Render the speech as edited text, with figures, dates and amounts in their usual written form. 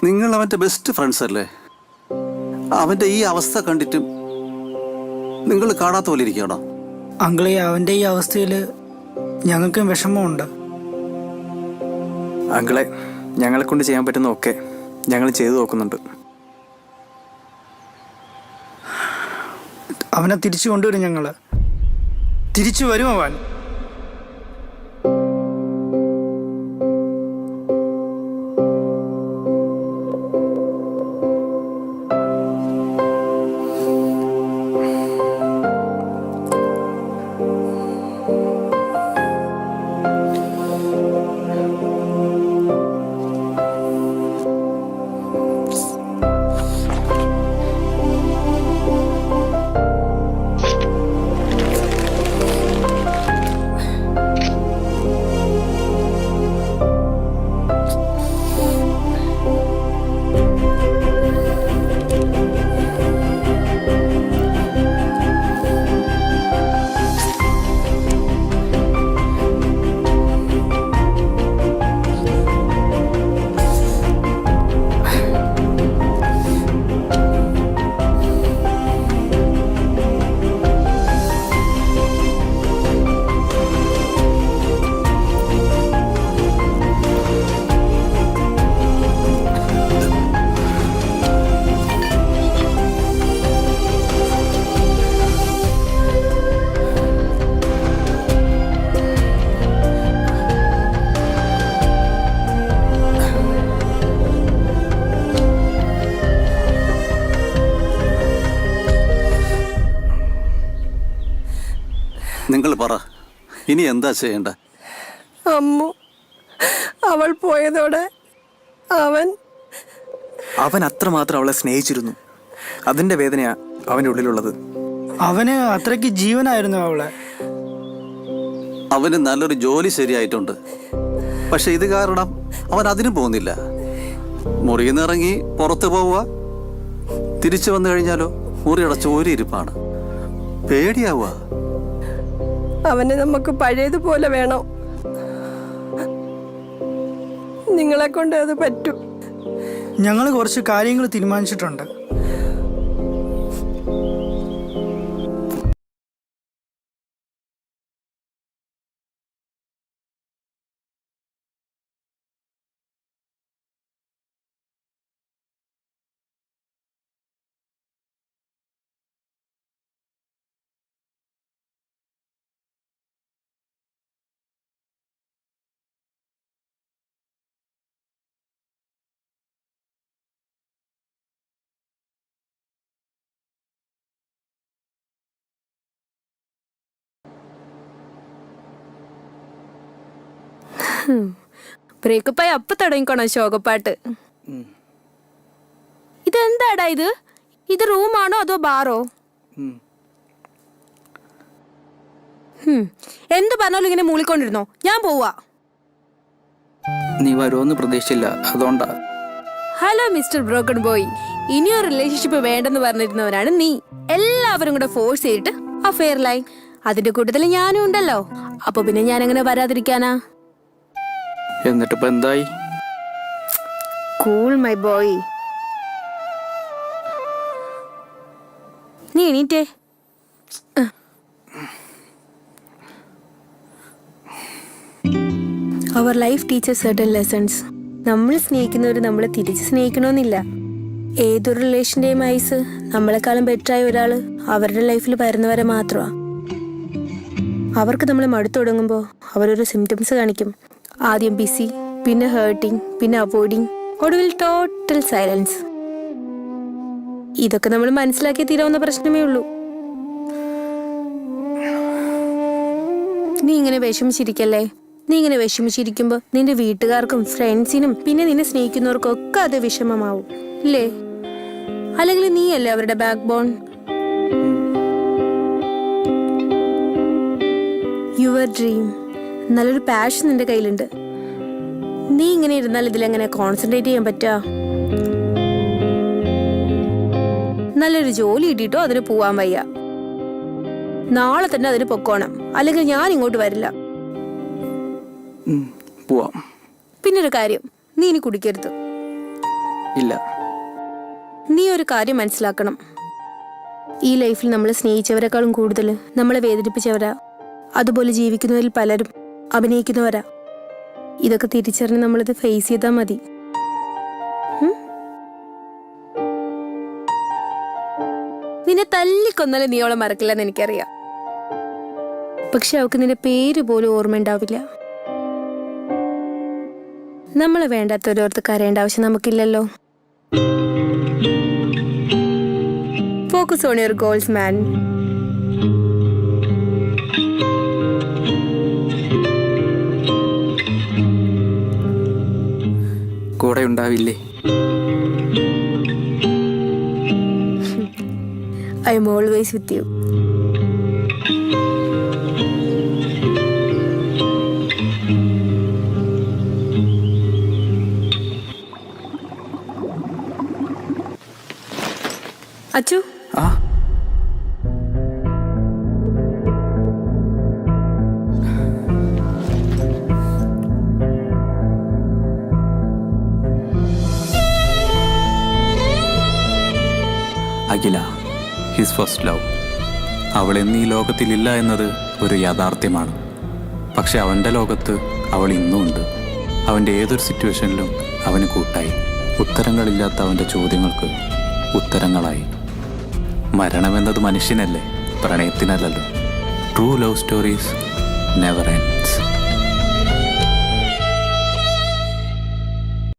നിങ്ങൾ അവൻ്റെ best friends അല്ലേ? അവൻ്റെ ഈ അവസ്ഥ കണ്ടിട്ടും നിങ്ങൾ കാണാത്ത പോലെ ഇരിക്കുകയാണോ? അങ്കിളെ, അവൻ്റെ ഈ അവസ്ഥയിൽ ഞങ്ങൾക്കും വിഷമമുണ്ട്. അങ്കിളെ, ഞങ്ങളെ കൊണ്ട് ചെയ്യാൻ പറ്റുന്ന ഒക്കെ ഞങ്ങൾ ചെയ്തു നോക്കുന്നുണ്ട്. അവനെ തിരിച്ചു കൊണ്ടുവരും. ഞങ്ങൾ തിരിച്ചു വരും അവൻ. നിങ്ങൾ പറ, ഇനി എന്താ ചെയ്യേണ്ട? അമ്മു, അവൾ പോയതോടെ അവൻ അത്രമാത്രം അവളെ സ്നേഹിച്ചിരുന്നു. അതിന്റെ വേദനയാ അവൻ്റെ ഉള്ളിലുള്ളത്. അവന് അത്രയ്ക്ക് ജീവനായിരുന്നു അവളെ. അവന് നല്ലൊരു ജോലി ശരിയായിട്ടുണ്ട്. പക്ഷെ ഇത് കാരണം അവൻ അതിനും പോകുന്നില്ല. മുറിയിൽ നിന്ന് ഇറങ്ങി പുറത്ത് പോവുക, തിരിച്ചു വന്നു കഴിഞ്ഞാലോ മുറി അടച്ച ഒരു ഇരിപ്പാണ്. പേടിയാവുക. അവനെ നമുക്ക് പഴയതുപോലെ വേണം. നിങ്ങളെ കൊണ്ട് അത് പറ്റും. ഞങ്ങൾ കുറച്ച് കാര്യങ്ങൾ തീരുമാനിച്ചിട്ടുണ്ട്. ബ്രേക്കപ്പായി അപ്പൊ തുടങ്ങിക്കോണോ ശോകപ്പാട്ട്? ഇതെന്താടാ ഇത്? ഇത് റൂമാണോ അതോ ബാറോ? എന്ത് പറഞ്ഞാലും ഇങ്ങനെ മൂളിക്കൊണ്ടിരുന്നോ? ഞാൻ പോവാ. നീ വരുമെന്ന് പ്രതീക്ഷിച്ചില്ല, അതുകൊണ്ടാ. ഹലോ മിസ്റ്റർ ബ്രോക്കൺ ബോയ്, ഇനിയൊരു റിലേഷൻഷിപ്പ് വേണ്ടെന്ന് പറഞ്ഞിരുന്നവരാണ് നീ. എല്ലാവരും കൂടെ ഫോഴ്സ് ചെയ്തിട്ട് അഫെയർ ലൈൻ. അതിന്റെ കൂട്ടത്തിൽ ഞാനും ഉണ്ടല്ലോ. അപ്പൊ പിന്നെ ഞാൻ എങ്ങനെ വരാതിരിക്കാനാ? എന്നിട്ടിപ്പോ എന്തായി? Cool my boy. നീ എണീറ്റേ. അവർ ലൈഫ് ടീച്ചേഴ്സ് സർട്ടൻ ലെസൺസ്. നമ്മൾ സ്നേഹിക്കുന്നവർ നമ്മളെ തിരിച്ച് സ്നേഹിക്കണമെന്നില്ല. ഏതൊരു റിലേഷൻ്റെയും ഐസ് നമ്മളെക്കാളും ബെറ്ററായ ഒരാള് അവരുടെ ലൈഫിൽ വരുന്നവരെ മാത്രമാ. അവർക്ക് നമ്മളെ മടുത്തു തുടങ്ങുമ്പോൾ അവരൊരു സിംറ്റംസ് കാണിക്കും. ആദ്യം ബിസി, പിന്നെ ഹേർട്ടിങ്, പിന്നെ അവോയ്ഡിങ്, ഒടുവിൽ ടോട്ടൽ സൈലൻസ്. ഇതൊക്കെ നമ്മൾ മനസ്സിലാക്കി തീരാവുന്ന പ്രശ്നമേ ഉള്ളൂ. നീ ഇങ്ങനെ വിഷമിച്ചിരിക്കല്ലേ. നീ ഇങ്ങനെ വിഷമിച്ചിരിക്കുമ്പോൾ നിന്റെ വീട്ടുകാർക്കും ഫ്രണ്ട്സിനും പിന്നെ നിന്നെ സ്നേഹിക്കുന്നവർക്കും ഒക്കെ അത് വിഷമമാവും ഇല്ലേ? അല്ലെങ്കിൽ നീയല്ലേ അവരുടെ ബാക്ക് ബോൺ. യുവർ ഡ്രീം, നല്ലൊരു പാഷൻ നിന്റെ കയ്യിലുണ്ട്. നീ ഇങ്ങനെ ഇരുന്നാൽ ഇതിലെങ്ങനെ കോൺസെൻട്രേറ്റ് ചെയ്യാൻ പറ്റാ? നല്ലൊരു ജോലി കിട്ടിയിട്ടോ അതിന് പോവാൻ വയ്യ. നാളെ തന്നെ അതിന് പൊക്കോണം, അല്ലെങ്കിൽ ഞാൻ ഇങ്ങോട്ട് വരില്ല. പോവാം. പിന്നൊരു കാര്യം, നീ ഇനി കുടിക്കരുത്. ഇല്ല. നീ ഒരു കാര്യം മനസ്സിലാക്കണം. ഈ ലൈഫിൽ നമ്മൾ സ്നേഹിച്ചവരെക്കാളും കൂടുതൽ നമ്മളെ വേദനിപ്പിച്ചവരാ. അതുപോലെ ജീവിക്കുന്നവരിൽ പലരും അഭിനയിക്കുന്നവരാ. ഇതൊക്കെ തിരിച്ചറിഞ്ഞ് നമ്മളിത് ഫേസ് ചെയ്താൽ മതി. നിന്നെ തല്ലിക്കൊന്നാലും നീ അവളെ മറക്കില്ലെന്ന് എനിക്കറിയാം. പക്ഷെ അവൾക്ക് നിന്റെ പേര് പോലും ഓർമ്മയുണ്ടാവില്ല. നമ്മളെ വേണ്ടാത്തവരോർത്ത് കരയേണ്ട ആവശ്യം നമുക്കില്ലല്ലോ. ഫോക്കസ് ഓൺ യുവർ ഗോൾസ് മാൻ. കൂടെ ഉണ്ടാവില്ലേ? I am always with you. Achu, ആ അഖില, ഹിസ് ഫസ്റ്റ് ലവ്. അവൾ എന്നീ ലോകത്തിലില്ല എന്നത് ഒരു യാഥാർത്ഥ്യമാണ്. പക്ഷെ അവൻ്റെ ലോകത്ത് അവൾ ഇന്നും ഉണ്ട്. അവൻ്റെ ഏതൊരു സിറ്റുവേഷനിലും അവന് കൂട്ടായി. ഉത്തരങ്ങളില്ലാത്ത അവൻ്റെ ചോദ്യങ്ങൾക്ക് ഉത്തരങ്ങളായി. മരണമെന്നത് മനുഷ്യനല്ലേ, പ്രണയത്തിനല്ലല്ലോ. True love stories never end.